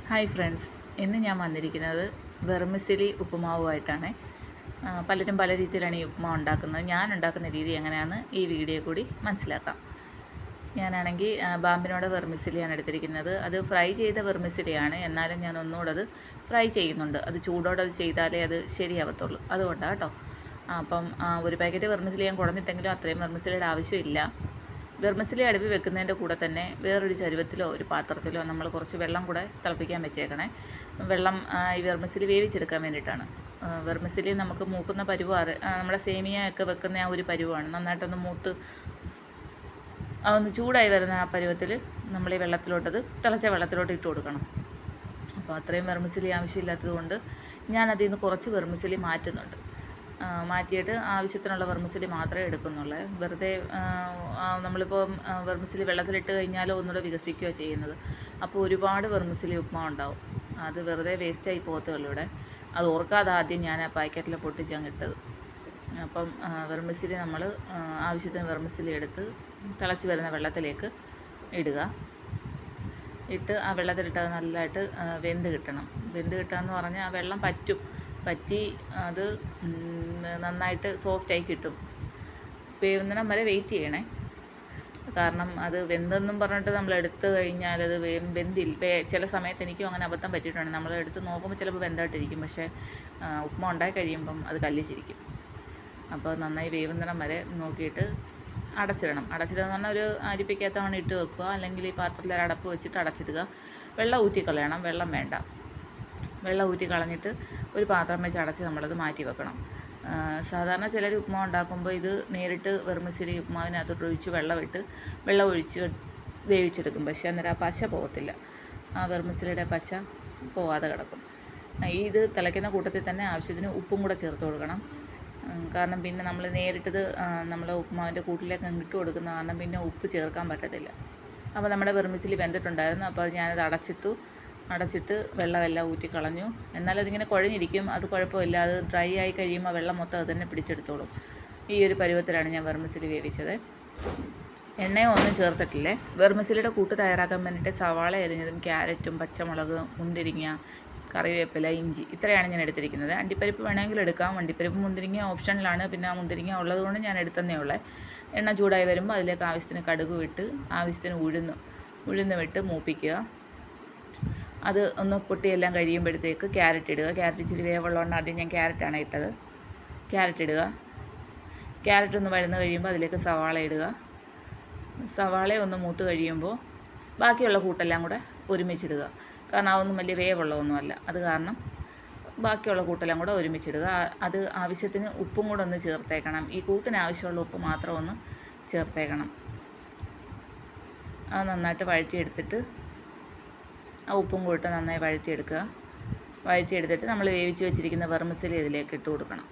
Hi friends, ഇന്ന് ഞാൻ വന്നിരിക്കുന്നത് വെർമിസെലി ഉപ്പുമാവുമായിട്ടാണ്. പലരും പല രീതിയിലാണ് ഈ ഉപ്പുമാവ് ഉണ്ടാക്കുന്നത്. ഞാൻ ഉണ്ടാക്കുന്ന രീതി എങ്ങനെയാണെന്ന് ഈ വീഡിയോ കൂടി മനസ്സിലാക്കാം. ഞാനാണെങ്കിൽ ബാമ്പിനോട് വെർമിസെലിയാണ് എടുത്തിരിക്കുന്നത്. അത് ഫ്രൈ ചെയ്ത വെർമിസെലിയാണ്, എന്നാലും ഞാൻ ഒന്നുകൂടെ അത് ഫ്രൈ ചെയ്യുന്നുണ്ട്. അത് ചൂടോടെ അത് ചെയ്താലേ അത് ശരിയാവത്തുള്ളൂ, അതുകൊണ്ടാണ് കേട്ടോ. അപ്പം ഒരു പാക്കറ്റ് വെർമിസെലി ഞാൻ കുടഞ്ഞിട്ടെങ്കിലും അത്രയും വെർമിസെലിയുടെ ആവശ്യമില്ല. വെർമിസെലി അടുപ്പിൽ വെക്കുന്നതിൻ്റെ കൂടെ തന്നെ വേറൊരു ചരുവത്തിലോ ഒരു പാത്രത്തിലോ നമ്മൾ കുറച്ച് വെള്ളം കൂടെ തിളപ്പിക്കാൻ വെച്ചേക്കണേ. വെള്ളം ഈ വെർമിസെലി വേവിച്ചെടുക്കാൻ വേണ്ടിയിട്ടാണ്. വെർമിസെലി നമുക്ക് മൂക്കുന്ന പരുവാണ്, നമ്മുടെ സേമിയയൊക്കെ വെക്കുന്ന ആ ഒരു പരുവാണ്. നന്നായിട്ടൊന്ന് മൂത്ത് അതൊന്ന് ചൂടായി വരുന്ന ആ പരുവത്തിൽ നമ്മൾ ഈ വെള്ളത്തിലോട്ടത് തിളച്ച വെള്ളത്തിലോട്ട് ഇട്ട് കൊടുക്കണം. അപ്പോൾ അത്രയും വെർമിസെലി ആവശ്യമില്ലാത്തത് കൊണ്ട് ഞാൻ അതിൽ നിന്ന് കുറച്ച് വെർമിസെലി മാറ്റുന്നുണ്ട്. മാറ്റിയിട്ട് ആവശ്യത്തിനുള്ള വെർമിസെലി മാത്രമേ എടുക്കുന്നുള്ളൂ. വെറുതെ നമ്മളിപ്പോൾ വെർമിസെലി വെള്ളത്തിലിട്ട് കഴിഞ്ഞാൽ ഒന്നുകൂടെ വികസിക്കുകയോ ചെയ്യുന്നത്. അപ്പോൾ ഒരുപാട് വെർമിസെലി ഉപ്മാവ് ഉണ്ടാവും, അത് വെറുതെ വേസ്റ്റായി പോകത്തേ ഉള്ളൂ. ഇവിടെ അത് ഓർക്കാതെ ആദ്യം ഞാൻ ആ പാക്കറ്റിൽ പൊട്ടിച്ചങ്ങ് ഇട്ടത്. അപ്പം വെർമിസെലി നമ്മൾ ആവശ്യത്തിന് വെർമിസെലി എടുത്ത് തിളച്ച് വരുന്ന വെള്ളത്തിലേക്ക് ഇടുക. ഇട്ട് ആ വെള്ളത്തിലിട്ട് അത് നല്ലതായിട്ട് വെന്ത് കിട്ടണം. വെന്ത് കിട്ടുക എന്ന് പറഞ്ഞാൽ ആ വെള്ളം പറ്റി അത് നന്നായിട്ട് സോഫ്റ്റായി കിട്ടും. വേവുന്നിടം വരെ വെയിറ്റ് ചെയ്യണേ. കാരണം അത് വെന്തെന്നും പറഞ്ഞിട്ട് നമ്മൾ എടുത്തു കഴിഞ്ഞാൽ അത് ചില സമയത്ത് എനിക്കും അങ്ങനെ അബദ്ധം പറ്റിയിട്ടുണ്ട്. നമ്മൾ എടുത്ത് നോക്കുമ്പോൾ ചിലപ്പോൾ വെന്തായിട്ടിരിക്കും, പക്ഷേ ഉപ്മാ ഉണ്ടായി കഴിയുമ്പം അത് കല്ലിച്ചിരിക്കും. അപ്പോൾ നന്നായി വേവുന്നിടം വരെ നോക്കിയിട്ട് അടച്ചിടണം. അടച്ചിടുക പറഞ്ഞാൽ ഒരു അരിപ്പിക്കകത്താണ് ഇട്ട് വെക്കുക, അല്ലെങ്കിൽ ഈ പാത്രത്തിൽ അടപ്പ് വെച്ചിട്ട് അടച്ചിടുക. വെള്ളം ഊറ്റിക്കളയണം, വെള്ളം വേണ്ട. വെള്ളം ഊറ്റി കളഞ്ഞിട്ട് ഒരു പാത്രം വെച്ച് അടച്ച് നമ്മളത് മാറ്റി വെക്കണം. സാധാരണ ചിലർ ഉപ്മാവ് ഉണ്ടാക്കുമ്പോൾ ഇത് നേരിട്ട് വെർമിസെലി ഉപ്മാവിനകത്തോട്ട് ഒഴിച്ച് വെള്ളം ഒഴിച്ച് വേവിച്ചെടുക്കും. പക്ഷേ അന്നേരം ആ പശ പോകത്തില്ല, ആ വെർമിസെലിയുടെ പശ പോവാതെ കിടക്കും. ഇത് തിളയ്ക്കുന്ന കൂട്ടത്തിൽ തന്നെ ആവശ്യത്തിന് ഉപ്പും കൂടെ ചേർത്ത് കൊടുക്കണം. കാരണം പിന്നെ നമ്മൾ നേരിട്ടത് നമ്മൾ ഉപ്മാവിൻ്റെ കൂട്ടിലേക്ക് ഇട്ട് കൊടുക്കുന്ന കാരണം പിന്നെ ഉപ്പ് ചേർക്കാൻ പറ്റത്തില്ല. അപ്പോൾ നമ്മുടെ വെർമിസെലി വെന്തിട്ടുണ്ടായിരുന്നു. അപ്പോൾ ഞാനത് അടച്ചിട്ട് വെള്ളമെല്ലാം ഊറ്റിക്കളഞ്ഞു. എന്നാലും അതിങ്ങനെ കുഴഞ്ഞിരിക്കും, അത് കുഴപ്പമില്ല. അത് ഡ്രൈ ആയി കഴിയുമ്പോൾ വെള്ളം മൊത്തം അത് തന്നെ പിടിച്ചെടുത്തോളും. ഈ ഒരു പരുവത്തിലാണ് ഞാൻ വെർമിസെലി വേവിച്ചത്. എണ്ണയോ ഒന്നും ചേർത്തിട്ടില്ലേ. വെർമിസെലിയുടെ കൂട്ട് തയ്യാറാക്കാൻ വേണ്ടിയിട്ട് സവാള അരിഞ്ഞതും ക്യാരറ്റും പച്ചമുളക് മുന്തിരിങ്ങ കറിവേപ്പില ഇഞ്ചി ഇത്രയാണ് ഞാൻ എടുത്തിരിക്കുന്നത്. അണ്ടിപ്പരിപ്പ് വേണമെങ്കിൽ എടുക്കാം. അണ്ടിപ്പരിപ്പ് മുന്തിരിങ്ങ ഓപ്ഷനിലാണ്, പിന്നെ ആ മുന്തിരിങ്ങ ഉള്ളത് കൊണ്ട് ഞാൻ എടുത്തന്നേ ഉള്ളേ. എണ്ണ ചൂടായി വരുമ്പോൾ അതിലേക്ക് ആവശ്യത്തിന് കടുക് വിട്ട് ആവശ്യത്തിന് ഉഴുന്ന് വിട്ട് മൂപ്പിക്കുക. അത് ഒന്ന് പൊട്ടിയെല്ലാം കഴിയുമ്പോഴത്തേക്ക് ക്യാരറ്റ് ഇടുക. ക്യാരറ്റ് ഇച്ചിരി വേവുള്ളതുകൊണ്ട് ആദ്യം ഞാൻ ക്യാരറ്റാണ് ഇട്ടത്. ക്യാരറ്റ് ഇടുക. ക്യാരറ്റ് ഒന്ന് വഴന്ന് കഴിയുമ്പോൾ അതിലേക്ക് സവാള ഇടുക. സവാള ഒന്ന് മൂത്ത് കഴിയുമ്പോൾ ബാക്കിയുള്ള കൂട്ടെല്ലാം കൂടെ ഒരുമിച്ചിടുക. കാരണം അതൊന്നും വലിയ വേവുള്ളതൊന്നുമല്ല, അത് കാരണം ബാക്കിയുള്ള കൂട്ടെല്ലാം കൂടെ ഒരുമിച്ചിടുക. അത് ആവശ്യത്തിന് ഉപ്പും കൂടെ ഒന്ന് ചേർത്തേക്കണം. ഈ കൂട്ടിന് ആവശ്യമുള്ള ഉപ്പ് മാത്രം ഒന്ന് ചേർത്തേക്കണം. അത് നന്നായിട്ട് വഴറ്റിയെടുത്തിട്ട് ആ ഉപ്പും കൂട്ട് നന്നായി വഴറ്റിയെടുത്തിട്ട് നമ്മൾ വേവിച്ച് വെച്ചിരിക്കുന്ന വെർമിസെലി ഇതിലേക്ക് ഇട്ട് കൊടുക്കണം.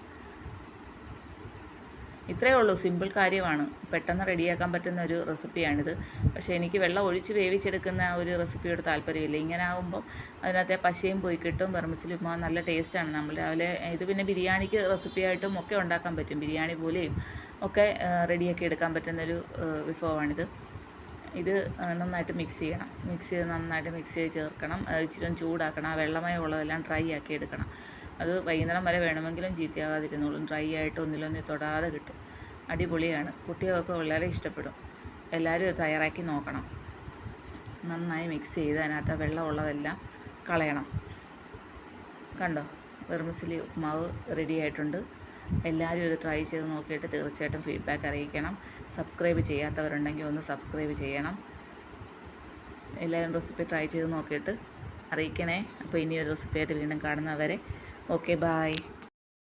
ഇത്രയേ ഉള്ളൂ, സിമ്പിൾ കാര്യമാണ്. പെട്ടെന്ന് റെഡിയാക്കാൻ പറ്റുന്ന ഒരു റെസിപ്പിയാണിത്. പക്ഷേ എനിക്ക് വെള്ളം ഒഴിച്ച് വേവിച്ചെടുക്കുന്ന ഒരു റെസിപ്പിയോട് താല്പര്യമില്ല. ഇങ്ങനെ ആകുമ്പം അതിനകത്തെ പശയും പോയി കിട്ടും. വെർമിസെലി ഉപ്മാവ് നല്ല ടേസ്റ്റാണ്. നമ്മൾ രാവിലെ ഇത് പിന്നെ ബിരിയാണിക്ക് റെസിപ്പിയായിട്ടും ഒക്കെ ഉണ്ടാക്കാൻ പറ്റും. ബിരിയാണി പോലെയും ഒക്കെ റെഡിയാക്കി എടുക്കാൻ പറ്റുന്നൊരു വിഭവമാണിത്. ഇത് നന്നായിട്ട് മിക്സ് ചെയ്ത് നന്നായിട്ട് മിക്സ് ചെയ്ത് ചേർക്കണം. ഇച്ചിരി ചൂടാക്കണം. ആ വെള്ളമയം ഉള്ളതെല്ലാം ഡ്രൈ ആക്കി എടുക്കണം. അത് വൈകുന്നേരം വരെ വേണമെങ്കിലും ചീത്തയാകാതിരുന്നോളും. ഡ്രൈ ആയിട്ട് ഒന്നിലൊന്നും തൊടാതെ കിട്ടും. അടിപൊളിയാണ്. കുട്ടികൾക്ക് വളരെ ഇഷ്ടപ്പെടും. എല്ലാവരും ഇത് തയ്യാറാക്കി നോക്കണം. നന്നായി മിക്സ് ചെയ്ത് അതിനകത്ത് വെള്ളം ഉള്ളതെല്ലാം കളയണം. കണ്ടോ, വെർമിസെലി ഉപ്മാവ് റെഡി ആയിട്ടുണ്ട്. എല്ലാവരും ഇത് ട്രൈ ചെയ്ത് നോക്കിയിട്ട് തീർച്ചയായിട്ടും ഫീഡ്ബാക്ക് അറിയിക്കണം. സബ്സ്ക്രൈബ് ചെയ്യാത്തവരുണ്ടെങ്കിൽ ഒന്ന് സബ്സ്ക്രൈബ് ചെയ്യണം. എല്ലാവരും റെസിപ്പി ട്രൈ ചെയ്ത് നോക്കിയിട്ട് അറിയിക്കണേ. അപ്പോൾ ഇനിയൊരു റെസിപ്പിയായിട്ട് വീണ്ടും കാണുന്നവരെ ഓക്കെ, ബായ്.